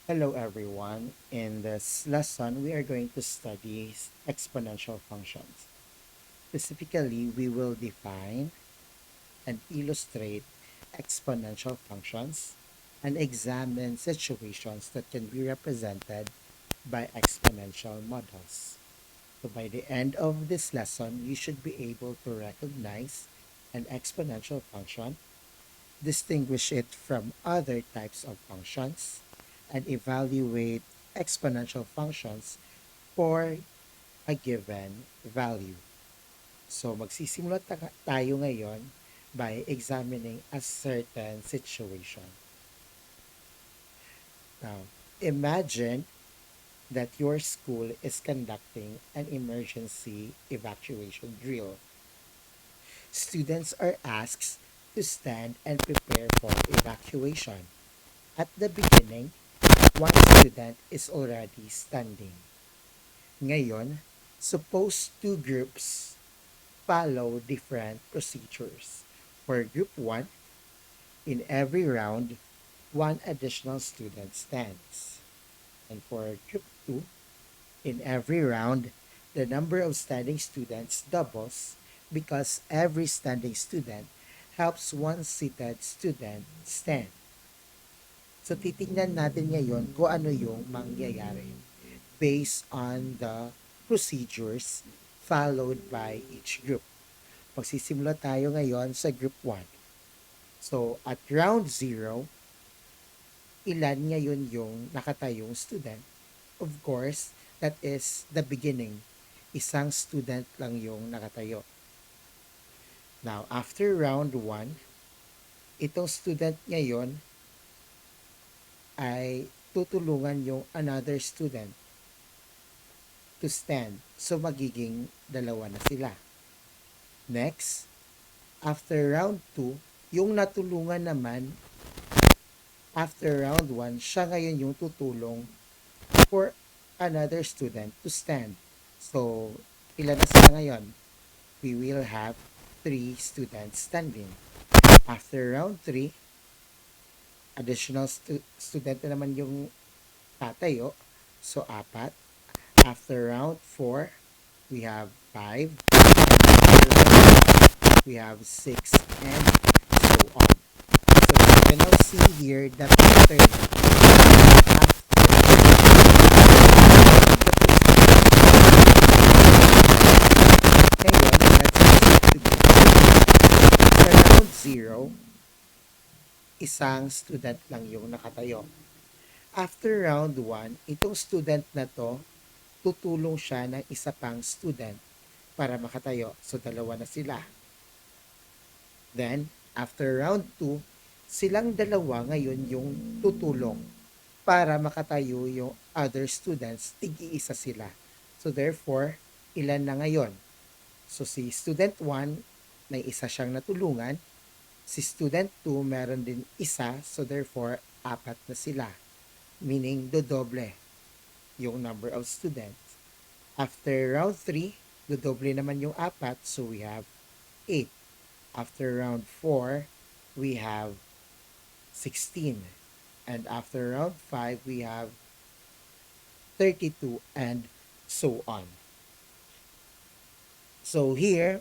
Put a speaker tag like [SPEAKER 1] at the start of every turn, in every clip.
[SPEAKER 1] Hello everyone. In this lesson, we are going to study exponential functions. Specifically, we will define and illustrate exponential functions and examine situations that can be represented by exponential models. So by the end of this lesson, you should be able to recognize an exponential function, distinguish it from other types of functions, and evaluate exponential functions for a given value. So magsisimula tayo ngayon by examining a certain situation. Now, imagine that your school is conducting an emergency evacuation drill. Students are asked to stand and prepare for evacuation. At the beginning, one student is already standing. Ngayon, suppose two groups follow different procedures. For group 1, in every round, one additional student stands. And for group 2, in every round, the number of standing students doubles because every standing student helps one seated student stand. So titingnan natin ngayon kung ano yung mangyayari based on the procedures followed by each group. Magsisimula tayo ngayon sa group 1. So at round 0, ilan ngayon yung nakatayong student? Of course, that is the beginning. Isang student lang yung nakatayo. Now, after round 1, itong student ngayon ay tutulungan yung another student to stand. So, magiging dalawa na sila. Next, after round 2, yung natulungan naman, after round 1, siya ngayon yung tutulong for another student to stand. So, ilan na sila ngayon? We will have 3 students standing. After round 3, additional student na naman yung tatayo. So, 4. After round 4, we have 5. We have 6 and so on. So you can now see here the pattern ngayon, let's proceed to sa round 0, isang student lang yung nakatayo. After round 1, itong student na to, tutulong siya ng isa pang student para makatayo. So, dalawa na sila. Then, after round 2, silang dalawa ngayon yung tutulong para makatayo yung other students, tig-iisa sila. So, therefore, ilan na ngayon? So, si student 1, may isa siyang natulungan. Si student 2, meron din isa. So, therefore, 4 na sila. Meaning, dodoble yung number of students. After round 3, dodoble naman yung 4. So, we have 8. After round 4, we have 16. And after round 5, we have 32 and so on. So here,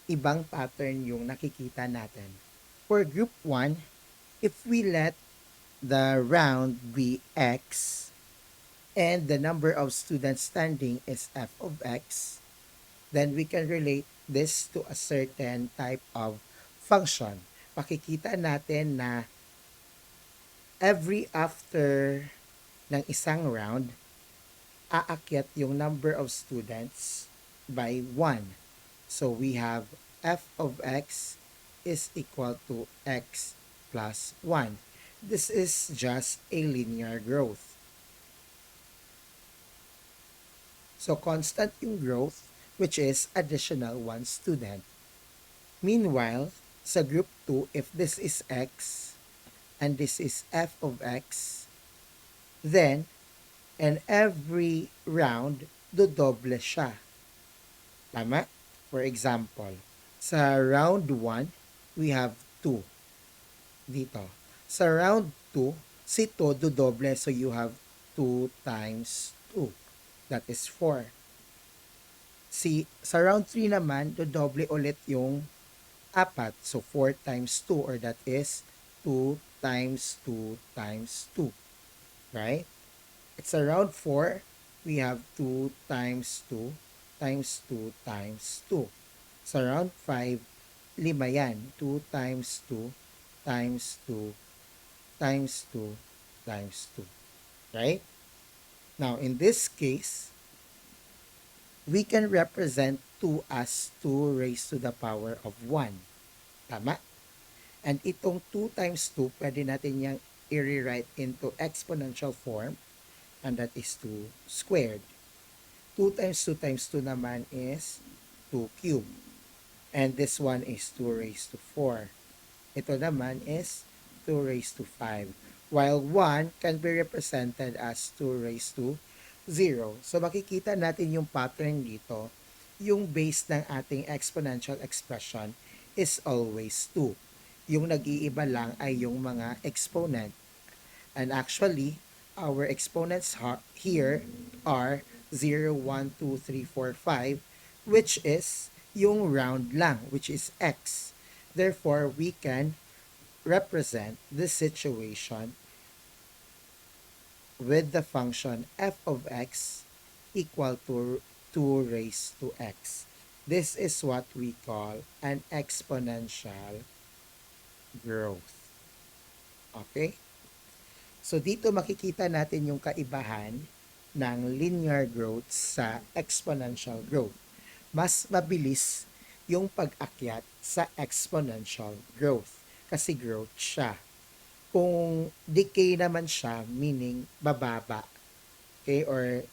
[SPEAKER 1] ibang pattern yung nakikita natin. For group 1, if we let the round be x and the number of students standing is f of x, then we can relate this to a certain type of function. Makikita natin na every after ng isang round, aakyat yung number of students by 1. So we have f of x is equal to x plus 1. This is just a linear growth. So constant yung growth, which is additional 1 student. Meanwhile, sa group 2, if this is x and this is f of x, then in every round, dodoble siya. Tama? For example, sa round 1, we have 2 dito. Sa round 2, Si 2, dodoble. So you have 2 times 2. That is 4. Sa round 3 naman, dodoble ulit yung apat. So 4 times 2, or that is 2 times 2 times 2. Right? It's around 4. We have 2 times 2 times 2 times 2. Sa round 5, 5 yan. 2 times 2 times 2 times 2 times 2. Right? Now, in this case, we can represent 2 as 2 raised to the power of 1. Tama? And itong 2 times 2, pwede natin yang i-rewrite into exponential form, and that is 2 squared. 2 times 2 times 2 naman is 2 cubed. And this one is 2 raised to 4. Ito naman is 2 raised to 5. While 1 can be represented as 2 raised to 0. So makikita natin yung pattern dito. Yung base ng ating exponential expression is always 2. Yung nag-iiba lang ay yung mga exponent. And actually, our exponents here are 0, 1, 2, 3, 4, 5, which is yung round lang, which is x. Therefore, we can represent this situation with the function f of x equal to 2 raised to x. This is what we call an exponential growth. Okay? So dito makikita natin yung kaibahan ng linear growth sa exponential growth. Mas mabilis yung pag-akyat sa exponential growth kasi growth siya. Kung decay naman siya, meaning bababa, okay, or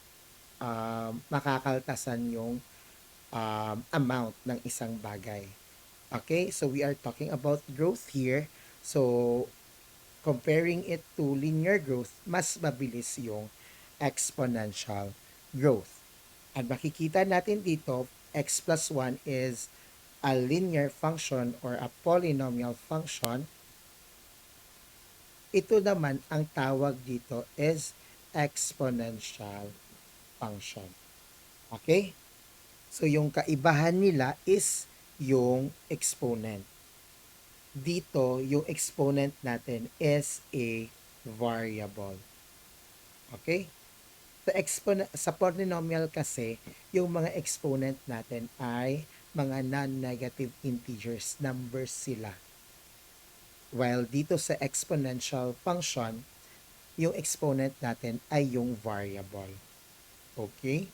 [SPEAKER 1] makakaltasan yung amount ng isang bagay. Okay, so we are talking about growth here. So comparing it to linear growth, mas mabilis yung exponential growth. At makikita natin dito, x plus 1 is a linear function or a polynomial function. Ito naman, ang tawag dito is exponential function. Okay? So, yung kaibahan nila is yung exponent. Dito, yung exponent natin is a variable. Okay? Sa polynomial kasi, yung mga exponent natin ay mga non-negative integers, numbers sila. While dito sa exponential function, yung exponent natin ay yung variable. Okay?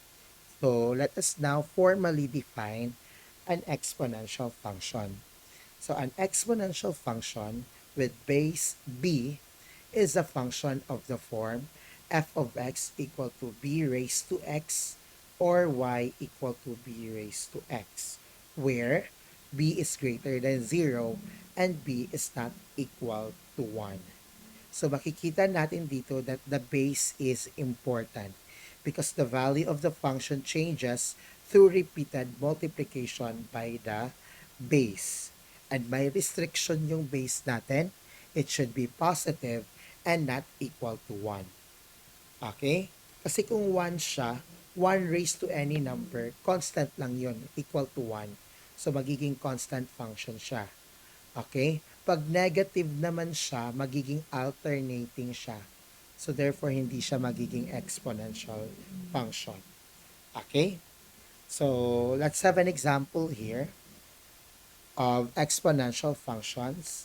[SPEAKER 1] So, let us now formally define an exponential function. So an exponential function with base b is a function of the form f of x equal to b raised to x or y equal to b raised to x, where b is greater than 0 and b is not equal to 1. So makikita natin dito that the base is important because the value of the function changes through repeated multiplication by the base. And may restriction yung base natin, it should be positive and not equal to 1. Okay? Kasi kung 1 siya, 1 raised to any number, constant lang yun, equal to 1. So magiging constant function siya. Okay? Pag negative naman siya, magiging alternating siya. So therefore, hindi siya magiging exponential function. Okay? So let's have an example here of exponential functions.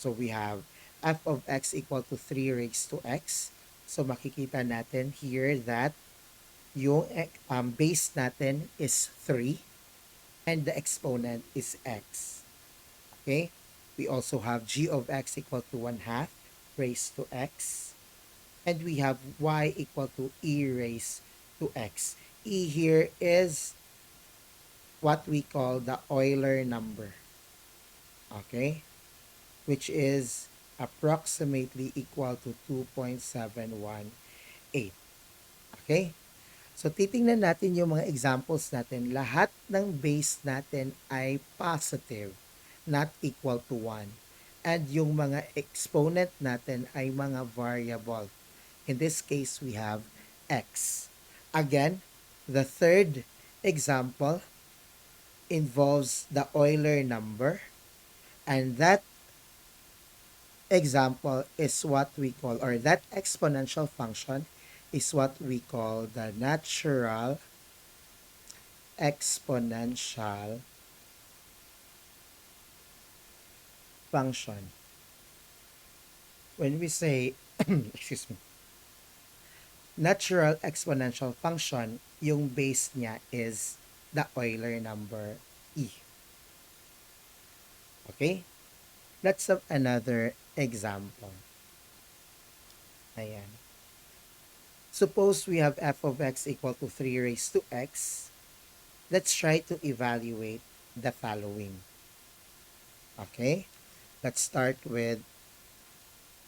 [SPEAKER 1] So we have f of x equal to 3 raised to x. So makikita natin here that yung base natin is 3 and the exponent is x. Okay? We also have g of x equal to 1/2 raised to x. And we have y equal to e raised to x. E here is what we call the Euler number. Okay? Which is approximately equal to 2.718. Okay? So, titingnan natin yung mga examples natin. Lahat ng base natin ay positive, not equal to 1. And yung mga exponent natin ay mga variable. In this case, we have x. Again, the third example involves the Euler number, and that example is what we call, or that exponential function is what we call the natural exponential function. When we say, excuse me, natural exponential function, yung base niya is the Euler number E. Okay? Let's have another example. Ayan. Suppose we have f of x equal to 3 raised to x. Let's try to evaluate the following. Okay? Let's start with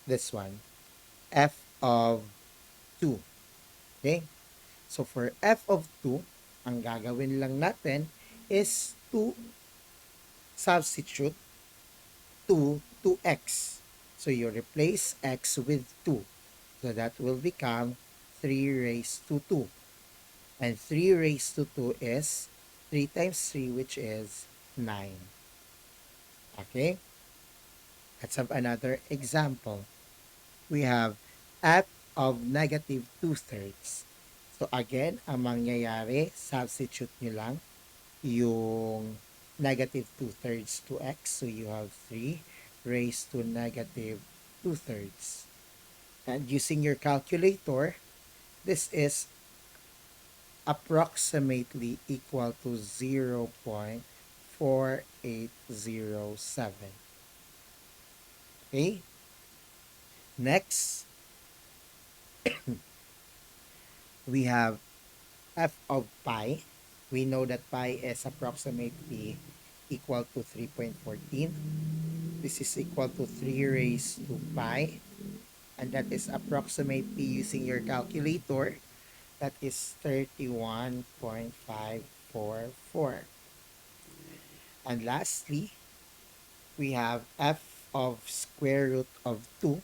[SPEAKER 1] this one. F of 2. Okay? So for f of 2, ang gagawin lang natin is to substitute 2 to x. So you replace x with 2. So that will become 3 raised to 2. And 3 raised to 2 is 3 times 3, which is 9. Okay? Let's have another example. We have f of negative 2/3. So again, ang mangyayari, substitute nyo lang yung negative 2/3 to x. So you have 3 raised to negative 2/3. And using your calculator, this is approximately equal to 0.4807. Okay? Next, we have f of pi. We know that pi is approximately equal to 3.14. This is equal to 3 raised to pi. And that is approximately, using your calculator, that is 31.544. And lastly, we have f of square root of 2.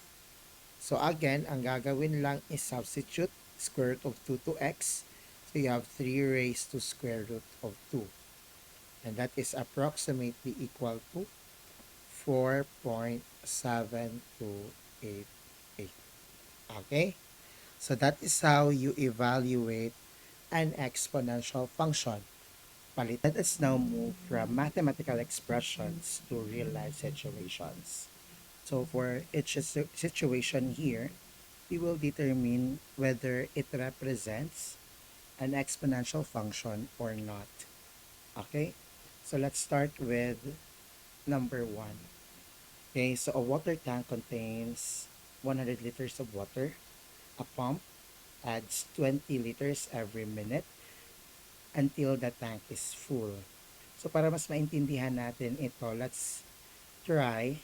[SPEAKER 1] So again, ang gagawin lang is substitute square root of 2 to x. So you have 3 raised to square root of 2. And that is approximately equal to 4.7288. Okay? So that is how you evaluate an exponential function. Let us now move from mathematical expressions to real life situations. So for each situation here, we will determine whether it represents an exponential function or not. Okay? So let's start with number 1. Okay, so a water tank contains 100 liters of water. A pump adds 20 liters every minute until the tank is full. So para mas maintindihan natin ito, let's try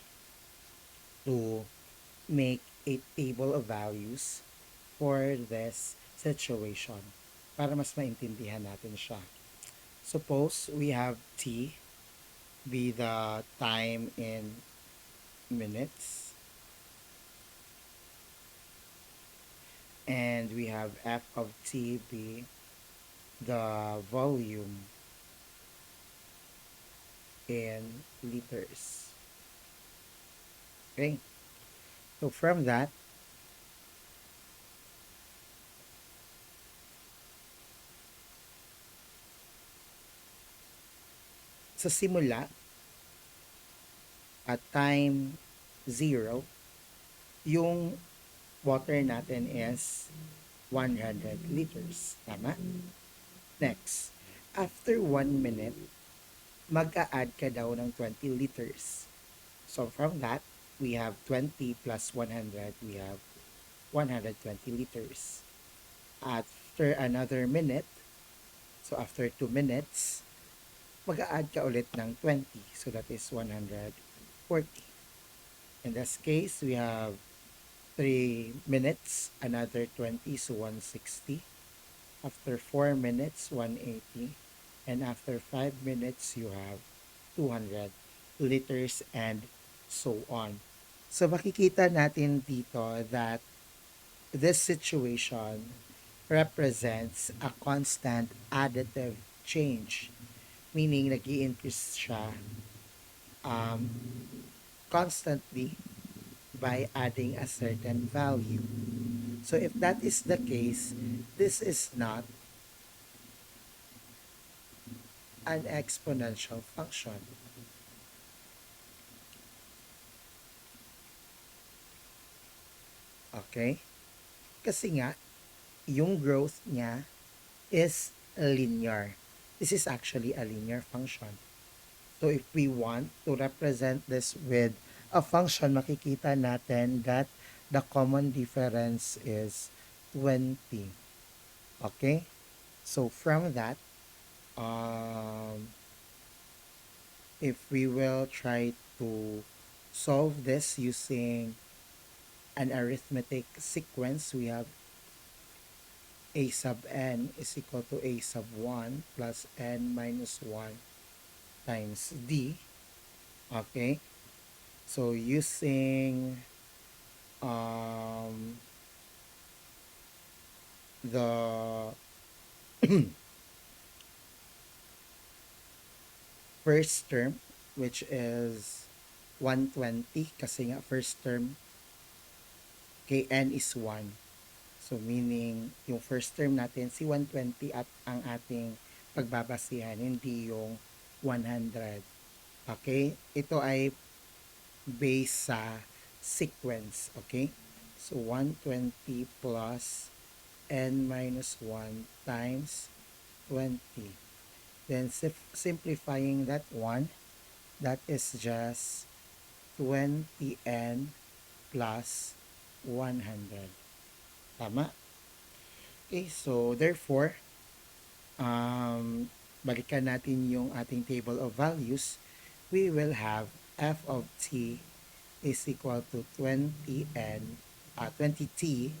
[SPEAKER 1] to make a table of values for this situation para mas maintindihan natin siya. Suppose we have T be the time in minutes, and we have F of T be the volume in liters. Okay, so from that, sa simula, at time 0, yung water natin is 100 liters. Tama? Next, after 1 minute, mag-a-add ka daw ng 20 liters. So from that, we have 20 plus 100, we have 120 liters. After another minute, so after 2 minutes, mag-a-add ka ulit ng 20. So that is 140. In this case, we have 3 minutes, another 20, so 160. After 4 minutes, 180. And after 5 minutes, you have 200 liters and so on. So makikita natin dito that this situation represents a constant additive change, meaning nag increase siya um, constantly by adding a certain value. So if that is the case, this is not an exponential function. Okay? Kasi nga, yung growth niya is linear. This is actually a linear function. So if we want to represent this with a function, makikita natin that the common difference is 20. Okay? So from that, um, if we will try to solve this using an arithmetic sequence, we have a sub n is equal to a sub 1 plus n minus 1 times d. Okay? So using um, the first term, which is 120, kasi nga first term kn is 1. So meaning yung first term natin si 120 at ang ating pagbabasihan, hindi yung 100. Okay? Ito ay based sa sequence. Okay? So 120 plus n minus 1 times 20. Then simplifying that one, that is just 20n plus 100. Tama? Okay, so therefore, balikan natin yung ating table of values. We will have f of t is equal to 20n, 20t,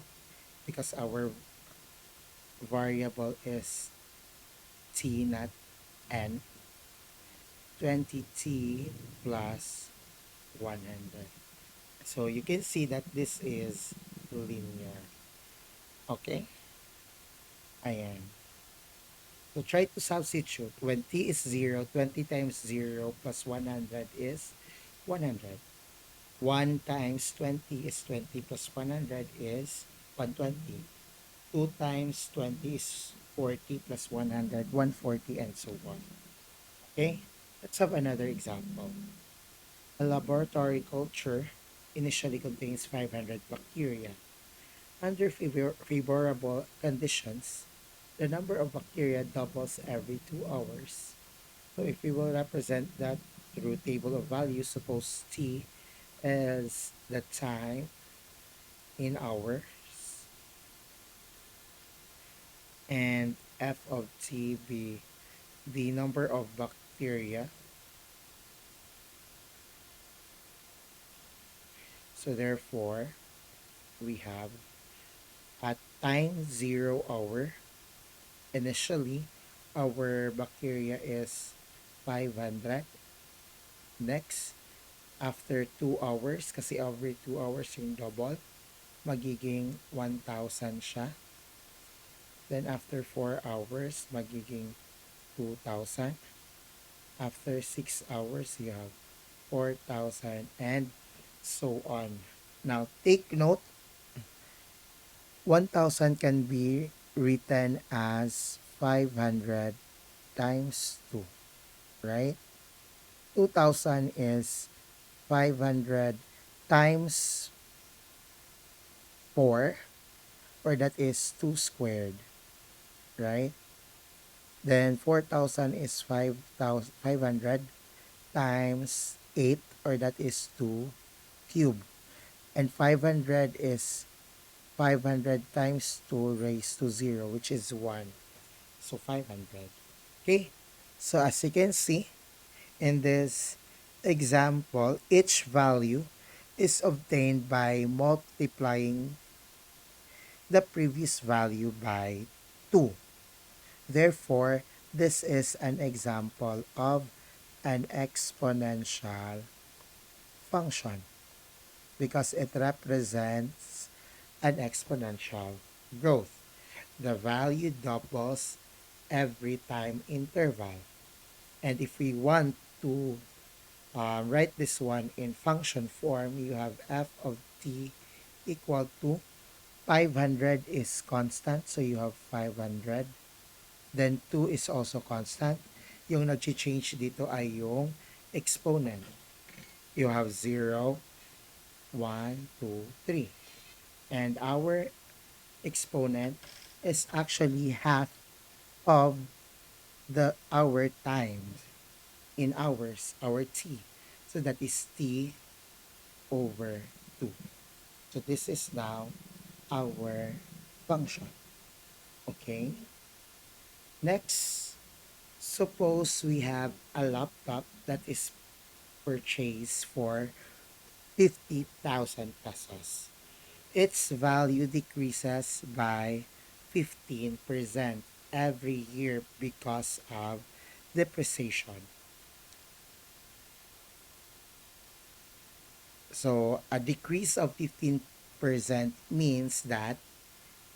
[SPEAKER 1] because our variable is t, not n. 20t plus 100. So you can see that this is linear. Okay? Ayan. So try to substitute. When t is 0, 20 times 0 plus 100 is 100. 1 times 20 is 20 plus 100 is 120. 2 times 20 is 40 plus 100, 140, and so on. Okay? Let's have another example. A laboratory culture initially contains 500 bacteria. Under favorable conditions, the number of bacteria doubles every 2 hours. So if we will represent that through table of values, suppose T is the time in hours and F of T be the number of bacteria. So therefore, we have at time 0 hour, initially, our bacteria is 500. Next, after 2 hours, kasi every 2 hours yung double, magiging 1,000 siya. Then after 4 hours, magiging 2,000. After 6 hours, you have 4,000 and so on. Now, take note, 1,000 can be written as 500 times 2, right? 2,000 is 500 times 4, or that is 2 squared, right? Then 4,000 is 500 times 8, or that is 2 cube. And 500 is 500 times 2 raised to 0, which is 1. So 500. Okay? So as you can see, in this example, each value is obtained by multiplying the previous value by 2. Therefore, this is an example of an exponential function because it represents an exponential growth. The value doubles every time interval. And if we want to write this one in function form, you have f of t equal to 500 is constant, so you have 500. Then 2 is also constant. Yung nag-change dito ay yung exponent. You have 0, 1, 2, 3. And our exponent is actually half of the hour times in hours, our t. So that is t over 2. So this is now our function. Okay? Next, suppose we have a laptop that is purchased for 50,000 pesos. Its value decreases by 15% every year because of depreciation. So a decrease of 15% means that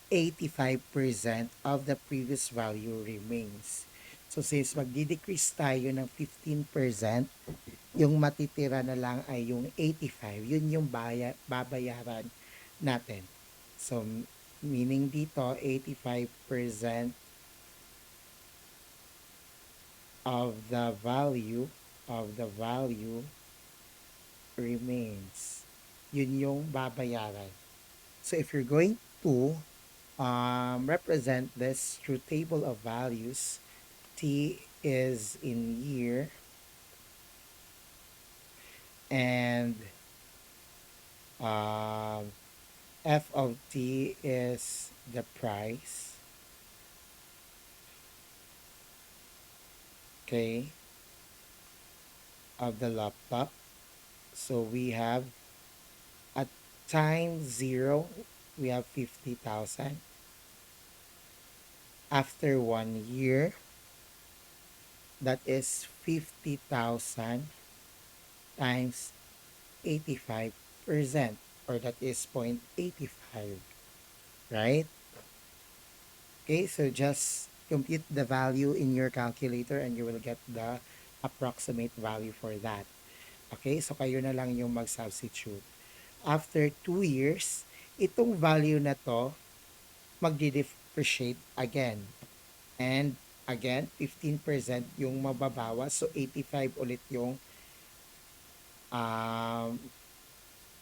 [SPEAKER 1] 85% of the previous value remains. So since magdi-decrease tayo ng 15%, yung matitira na lang ay yung 85. Yun yung babayaran natin. So meaning dito 85% of the value remains. Yun yung babayaran. So if you're going to represent this through table of values, t is in year and um, f of t is the price, okay, of the laptop. So we have at time 0, we have 50,000. After 1 year, that is 50,000 times 85%, or that is 0.85, right? Okay, so just compute the value in your calculator and you will get the approximate value for that. Okay, so kayo na lang yung mag-substitute. After 2 years, itong value na to magdi-depreciate again. And again, 15% yung mababawas. So 85 ulit yung um,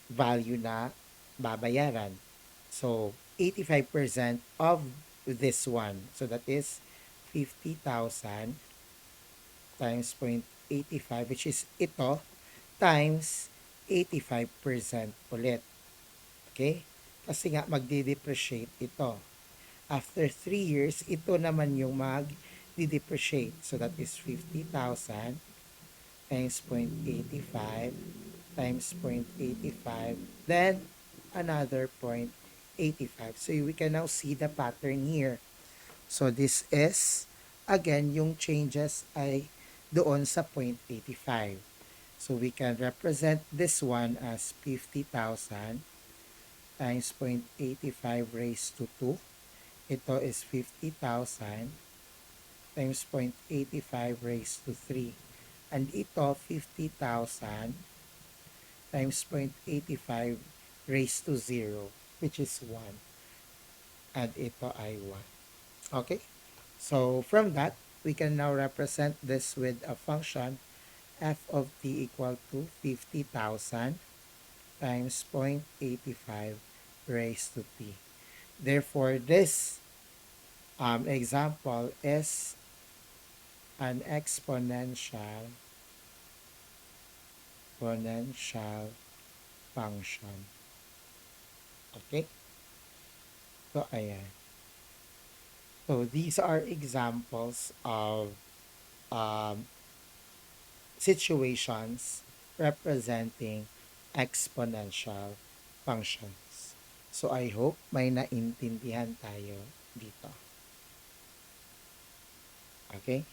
[SPEAKER 1] value na babayaran. So 85% of this one. So that is 50,000 times 0.85, which is ito, times 85% ulit. Okay? Kasi nga magdi-depreciate ito. After 3 years, ito naman yung mag-depreciate. So that is 50,000 times 0.85 times 0.85, then another 0.85. So we can now see the pattern here. So this is, again, yung changes ay doon sa 0.85. So we can represent this one as 50,000 times 0.85 raised to 2. Ito is 50,000 times 0.85 raised to 3. And ito, 50,000 times 0.85 raised to 0, which is 1. And ito ay 1. Okay? So from that, we can now represent this with a function f of t equal to 50,000 times 0.85 raised to t. Therefore, this example is an exponential function. Okay? So, ayan. So, these are examples of um, situations representing exponential functions. So, I hope may naintindihan tayo dito. Okay?